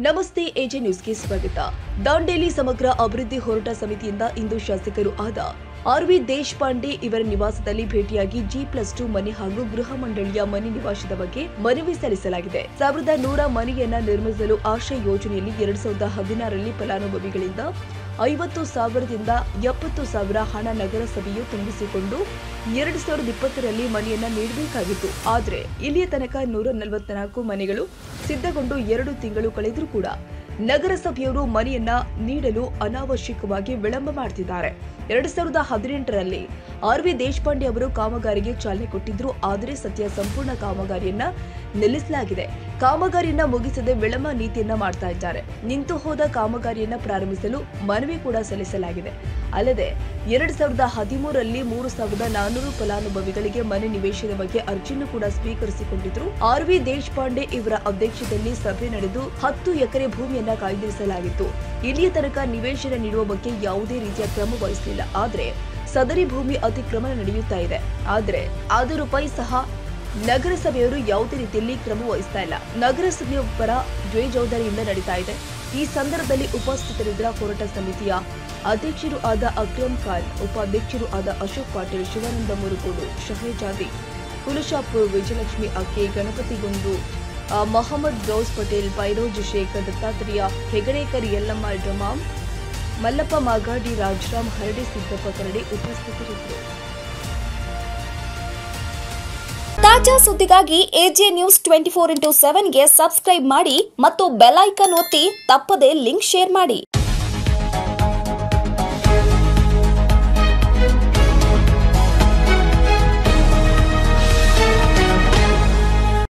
ನಮಸ್ತೆ ಎಜೆ ನ್ಯೂಸ್ಗೆ ಸ್ವಾಗತ. ದಾಂಡೇಲಿ ಸಮಗ್ರ ಅಭಿವೃದ್ಧಿ ಹೋರಾಟ ಸಮಿತಿಯಿಂದ ಇಂದು ಶಾಸಕರು ಆದ ಆರ್.ವಿ. ದೇಶಪಾಂಡೆ ಇವರ ನಿವಾಸದಲ್ಲಿ ಭೇಟಿಯಾಗಿ G+2 ಮನೆ ಹಾಗೂ ಗೃಹ ಮಂಡಳಿಯ ಮನೆ ನಿವಾಸದ ಬಗ್ಗೆ ಮನವಿ ಸಲ್ಲಿಸಲಾಗಿದೆ. 1100 ಮನೆಯನ್ನ ನಿರ್ಮಿಸಲು ಆಶಾ ಯೋಜನೆಯಲ್ಲಿ 2016ರಲ್ಲಿ ಫಲಾನುಭವಿಗಳಿಂದ 50,000ದಿಂದ 70,000 ಹಣ ನಗರಸಭೆಯು ತುಂಬಿಸಿಕೊಂಡು 2020ರಲ್ಲಿ ಮನೆಯನ್ನ ನೀಡಬೇಕಾಗಿತ್ತು. ಆದರೆ ಇಲ್ಲಿಯ ತನಕ 144 ಮನೆಗಳು ಸಿದ್ಧಗೊಂಡು 2 ತಿಂಗಳು ಕಳೆದರೂ ಕೂಡ ನಗರಸಭೆಯವರು ಮನೆಯನ್ನ ನೀಡಲು ಅನಾವಶ್ಯಕವಾಗಿ ವಿಳಂಬ ಮಾಡುತ್ತಿದ್ದಾರೆ. 2018ರಲ್ಲಿ ಆರ್.ವಿ. ದೇಶಪಾಂಡೆ ಅವರು ಕಾಮಗಾರಿಗೆ ಚಾಲನೆ ಕೊಟ್ಟಿದ್ರು. ಆದರೆ ಸದ್ಯ ಸಂಪೂರ್ಣ ಕಾಮಗಾರಿಯನ್ನ ನಿಲ್ಲಿಸಲಾಗಿದೆ. ಕಾಮಗಾರಿಯನ್ನ ಮುಗಿಸದೆ ವಿಳಂಬ ನೀತಿಯನ್ನ ಮಾಡ್ತಾ ಇದ್ದಾರೆ. ನಿಂತು ಹೋದ ಕಾಮಗಾರಿಯನ್ನ ಪ್ರಾರಂಭಿಸಲು ಮನವಿ ಕೂಡ ಸಲ್ಲಿಸಲಾಗಿದೆ. ಅಲ್ಲದೆ 2013ರಲ್ಲಿ 3,400 ಫಲಾನುಭವಿಗಳಿಗೆ ಮನೆ ನಿವೇಶನದ ಬಗ್ಗೆ ಅರ್ಜಿಯನ್ನು ಕೂಡ ಸ್ವೀಕರಿಸಿಕೊಂಡಿದ್ರು. ಆರ್.ವಿ. ದೇಶಪಾಂಡೆ ಇವರ ಅಧ್ಯಕ್ಷತೆಯಲ್ಲಿ ಸಭೆ ನಡೆದು 10 ಎಕರೆ ಭೂಮಿಯನ್ನ ಕಾಯ್ದಿರಿಸಲಾಗಿತ್ತು. ಇಲ್ಲಿಯ ತನಕ ನಿವೇಶನ ನೀಡುವ ಬಗ್ಗೆ ಯಾವುದೇ ರೀತಿಯ ಕ್ರಮ ವಹಿಸಲಿಲ್ಲ. ಆದರೆ ಸದರಿ ಭೂಮಿ ಅತಿಕ್ರಮಣ ನಡೆಯುತ್ತಾ ಇದೆ. ಆದರೂ ಸಹ ನಗರಸಭೆಯವರು ಯಾವುದೇ ರೀತಿಯಲ್ಲಿ ಕ್ರಮ ವಹಿಸ್ತಾ ಇಲ್ಲ. ನಗರಸಭೆಯ ಪರ ಜವಾಬ್ದಾರಿಯಿಂದ ನಡೀತಾ ಇದೆ. ಈ ಸಂದರ್ಭದಲ್ಲಿ ಉಪಸ್ಥಿತರಿದ್ದ ಹೋರಾಟ ಸಮಿತಿಯ ಅಧ್ಯಕ್ಷರು ಆದ ಅಕ್ರಮ್ ಖಾನ್, ಉಪಾಧ್ಯಕ್ಷರು ಆದ ಅಶೋಕ್ ಪಾಟೀಲ್, ಶಿವಾನಂದ ಮುರುಗೋಡು, ಶಹೇಜಾದಿ, ಕುಲಶಾಪುರ್, ವಿಜಯಲಕ್ಷ್ಮಿ ಅಕ್ಕೆ, ಗಣಪತಿ ಗುಂಡು, ಮೊಹಮ್ಮದ್ ಗೌಸ್ ಪಟೇಲ್, ಫೈರೋಜ್ ಶೇಖ್, ದತ್ತಾತ್ರೇಯ ಹೆಗಡೇಕರ್, ಯಲ್ಲಮ್ಮ ಡಮಾಮ್, ಮಲ್ಲಪ್ಪ ಮಾಗಾಡಿ, ರಾಜರಾಮ್ ಹರಡೆ, ಸಿದ್ದಪ್ಪ ಕರಡಿ ಉಪಸ್ಥಿತರಿದ್ದರು. ತಾಜಾ ಸುದ್ದಿಗಾಗಿ ಎಜೆ ನ್ಯೂಸ್ 24x7ಗೆ ಸಬ್ಸ್ಕ್ರೈಬ್ ಮಾಡಿ ಮತ್ತು ಬೆಲ್ ಐಕಾನ್ ಒತ್ತಿ ತಪ್ಪದೇ ಲಿಂಕ್ ಶೇರ್ ಮಾಡಿ.